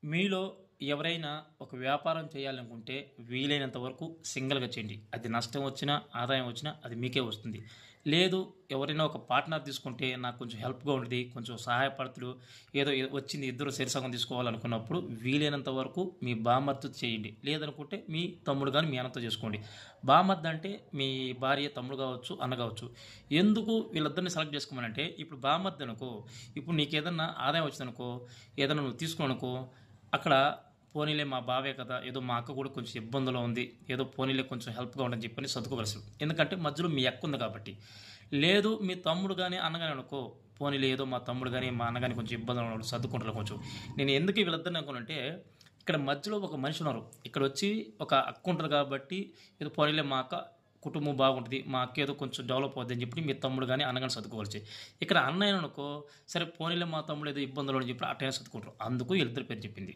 మీలో ఎవరైనా ఒక వ్యాపారం చేయాలనుకుంటే వీలైనంత వరకు సింగిల్‌గా చేయండి. అది నష్టం వచ్చినా, ఆదాయం వచ్చినా అది మీకే వస్తుంది. లేదు ఎవరైనా ఒక పార్ట్నర్ తీసుకుంటే నాకు కొంచెం హెల్ప్‌గా ఉంటది. కొంచెం సహాయపడతాడు. వచ్చింది ఇద్దరు చెరసగం తీసుకోవాలనుకున్నప్పుడు వీలైనంత వరకు మీ బామర్దితో చేయండి. లేదనుకుంటే మీ తమ్ముడు గాని, మీ అన్నతో చేసుకోండి. బామర్ది అంటే మీ భార్య తమ్ముడు కావచ్చు, అన్న కావచ్చు. ఎందుకు వీళ్ళిద్దరిని సెలెక్ట్ చేసుకోమనంటే ఇప్పుడు బామర్ది అనుకో, ఇప్పుడు నీకేదన్నా ఆదాయం వచ్చిందనుకో, ఏదన్నా నువ్వు తీసుకున్నావనుకో అక్కడ పోనీలే మా బావే కదా! ఏదో మా అక్క కూడా కొంచెం ఇబ్బందిలో ఉంది. ఏదో పోనీలే కొంచెం హెల్ప్‌గా ఉండని చెప్పని సర్దుకోగలుగుతాడు. ఎందుకంటే మధ్యలో మీ అక్క ఉంది కాబట్టి. లేదు మీ తమ్ముడు గాని, అన్న గాని అనుకో, పోనీలే ఏదో మా తమ్ముడు గాని, మా అన్న గాని కొంచెం ఇబ్బందిలో ఉన్నాడు సర్దుకుంటారు కొంచెం. నేను ఎందుకు వీళ్ళిద్దరిని అనుకున్నానంటే ఇక్కడ మధ్యలో ఒక మనిషి ఉన్నారు. ఇక్కడొచ్చి ఒక అక్క ఉంటది కాబట్టి ఏదో పోనీలే మా అక్క కుటుంబం బాగుంటది. మా అక్క ఏదో కొంచెం డెవలప్ అవుద్దని చెప్పి మీ తమ్ముడు గాని, అన్న గాని సర్దుకోవచ్చు. ఇక్కడ అన్నయ్య అనుకో, సరే పోనీలే మా తమ్ముడు ఏదో ఇబ్బందులో అని చెప్పి అట్టయినా సర్దుకుంటారు. అందుకు వీళ్ళిద్దరి పేరు చెప్పింది.